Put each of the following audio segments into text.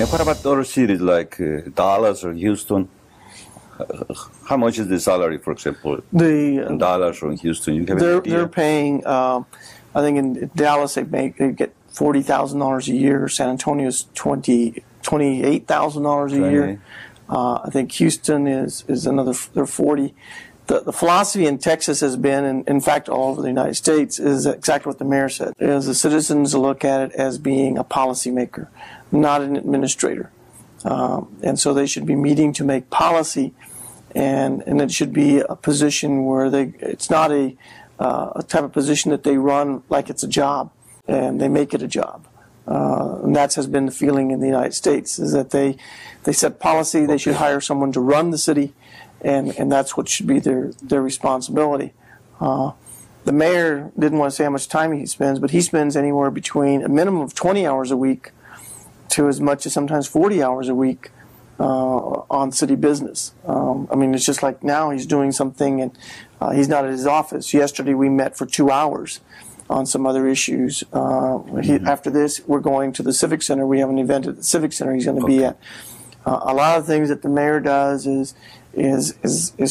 And what about other cities like Dallas or Houston? How much is the salary, for example, in Dallas or in Houston? You have an idea? They're paying. I think in Dallas they get $40,000 a year. San Antonio's $28,000 a year. I think Houston is another. They're 40. The philosophy in Texas has been, and in fact all over the United States, is exactly what the mayor said: is the citizens look at it as being a policymaker, not an administrator, and so they should be meeting to make policy, and it should be a position where it's not a type of position that they run like it's a job, and they make it a job. And that has been the feeling in the United States, is that they set policy. They should hire someone to run the city, and that's what should be their responsibility. The mayor didn't want to say how much time he spends, but he spends anywhere between a minimum of 20 hours a week to as much as sometimes 40 hours a week on city business. I mean, it's just like now he's doing something and he's not at his office. Yesterday we met for 2 hours on some other issues. After this, we're going to the Civic Center. We have an event at the Civic Center he's going to be at. A lot of things that the mayor does is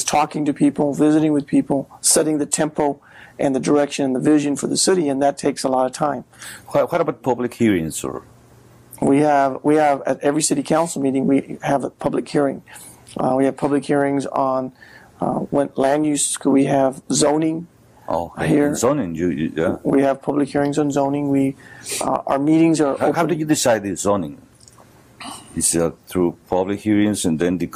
talking to people, visiting with people, setting the tempo and the direction and the vision for the city, and that takes a lot of time. What about public hearings, sir? We have at every city council meeting we have a public hearing. We have public hearings on when land use. We have zoning. Here zoning, yeah. We have public hearings on zoning. Our meetings are. How do you decide the zoning? Is it through public hearings and then the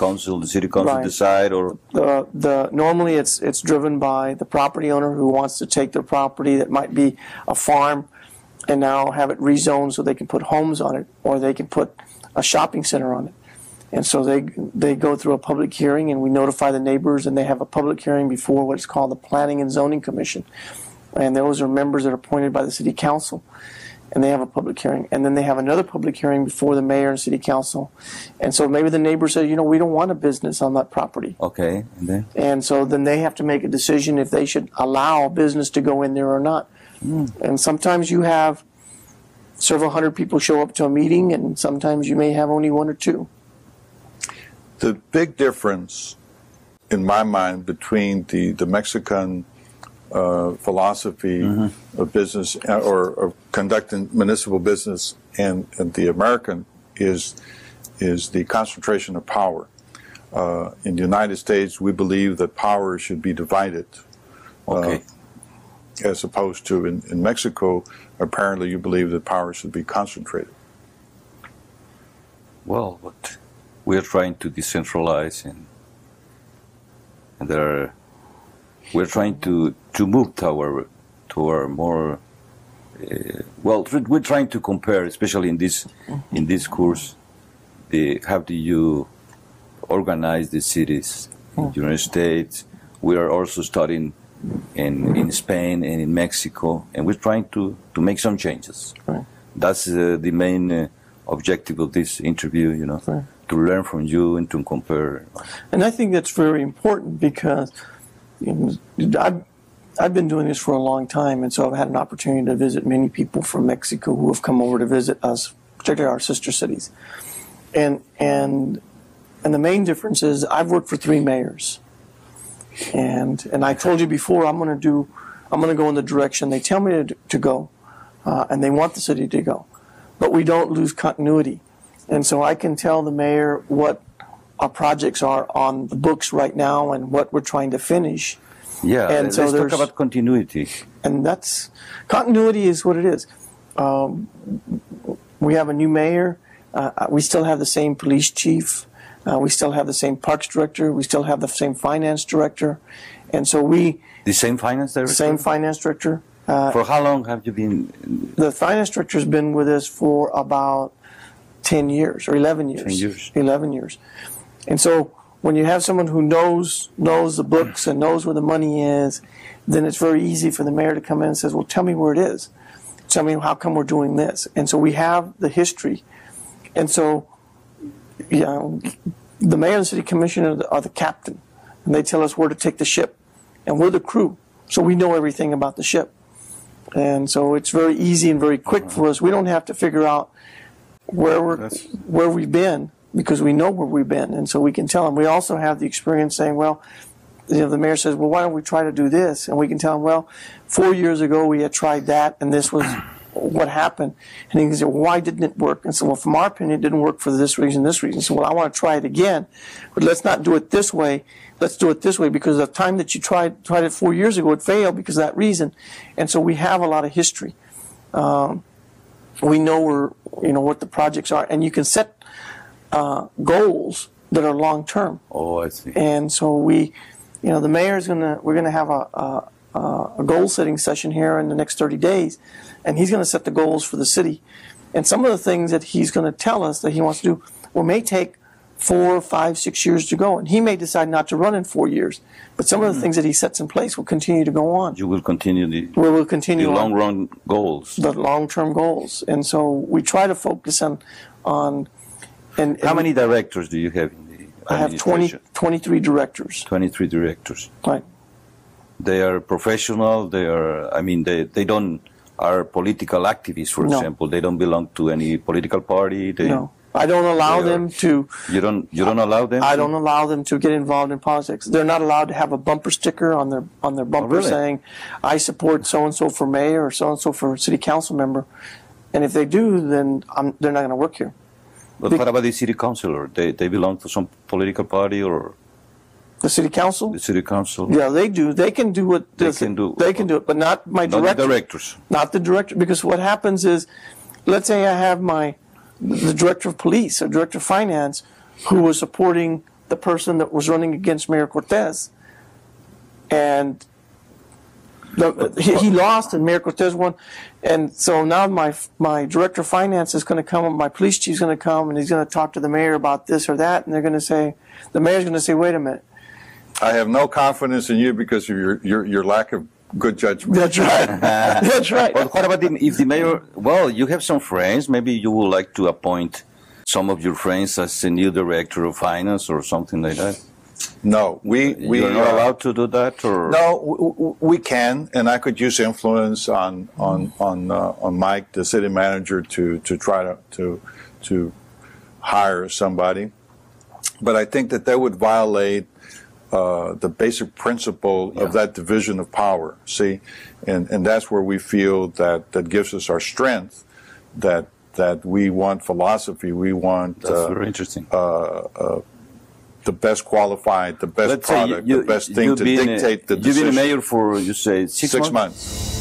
city council decide, or normally it's driven by the property owner who wants to take their property that might be a farm and now have it rezoned so they can put homes on it, or they can put a shopping center on it. And so they go through a public hearing, and we notify the neighbors, and they have a public hearing before what's called the Planning and Zoning Commission. And those are members that are appointed by the city council, and they have a public hearing. And then they have another public hearing before the mayor and city council. And so maybe the neighbor says, we don't want a business on that property. Okay. And so then they have to make a decision if they should allow business to go in there or not. And sometimes you have several hundred people show up to a meeting, and sometimes you may have only one or two. The big difference, in my mind, between the Mexican philosophy of business or of conducting municipal business and the American is the concentration of power. In the United States, we believe that power should be divided. As opposed to in Mexico, apparently you believe that power should be concentrated. Well, but we are trying to decentralize, and we're trying to move toward more. We're trying to compare, especially in this course, how do you organize the cities in the United States. We are also studying in Spain and in Mexico, and we're trying to make some changes. That's the main objective of this interview, to learn from you and to compare. And I think that's very important because I've been doing this for a long time, and so I've had an opportunity to visit many people from Mexico who have come over to visit us, particularly our sister cities. And the main difference is I've worked for 3 mayors. And I told you before, I'm going to go in the direction they tell me to go, and they want the city to go. But we don't lose continuity. And so I can tell the mayor what our projects are on the books right now and what we're trying to finish. Yeah, and so let's talk about continuity. And continuity is what it is. We have a new mayor. We still have the same police chief. We still have the same parks director. We still have the same finance director. And so The same finance director? Same finance director. For how long have you been? The finance director has been with us for about 10 years or 11 years. 10 years. 11 years. And so when you have someone who knows the books and knows where the money is, then it's very easy for the mayor to come in and says, well, tell me where it is. Tell me how come we're doing this. And so we have the history. And so, the mayor and the city commissioner are the captain, and they tell us where to take the ship, and we're the crew, so we know everything about the ship. And so it's very easy and very quick for us. We don't have to figure out where we've been, because we know where we've been, and so we can tell them. We also have the experience saying, well, the mayor says, well, why don't we try to do this? And we can tell them, well, 4 years ago we had tried that, and this was what happened. And he can say, well, why didn't it work? And so, well, from our opinion, it didn't work for this reason, this reason. So, well, I want to try it again, but let's not do it this way. Let's do it this way, because the time that you tried it 4 years ago, it failed because of that reason. And so we have a lot of history. We know what the projects are, and you can set goals that are long term. Oh, I see. And so the mayor we're gonna have a goal setting session here in the next 30 days, and he's gonna set the goals for the city. And some of the things that he's gonna tell us that he wants to do may take 4, 5, 6 years to go, and he may decide not to run in 4 years. But some of the things that he sets in place will continue to go on. You will continue the long-run goals. The long-term goals. And so we try to focus on how many directors do you have in the I have 23 directors. 23 directors. Right. They are professional. They don't are political activists, for example. They don't belong to any political party. No. I don't allow them to. You don't allow them? I don't allow them to get involved in politics. They're not allowed to have a bumper sticker on their bumper saying, "I support so and so for mayor or so and so for city council member." And if they do, then they're not going to work here. But what about the city councilor? They belong to some political party or the city council? The city council. Yeah, they do. They can do what they can do. They can do it, but not my director. Not the directors. Not the director, because what happens is, let's say I have the director of police or director of finance who was supporting the person that was running against Mayor Cortez, and he lost and Mayor Cortez won, and so now my director of finance is going to come, my police chief is going to come, and he's going to talk to the mayor about this or that, and the mayor's going to say, wait a minute, I have no confidence in you because of your lack of good judgment. That's right. That's right. But what about if the mayor? Well, you have some friends. Maybe you would like to appoint some of your friends as a new director of finance or something like that. No, we are not allowed to do that, or no, we can, and I could use influence on Mike, the city manager, to try to hire somebody, but I think that would violate the basic principle of that division of power. See, and that's where we feel that gives us our strength. That we want philosophy. We want that's very interesting. The best qualified, the best product, the best thing to dictate the decision. You've been a mayor for, you say, 6 months? 6 months.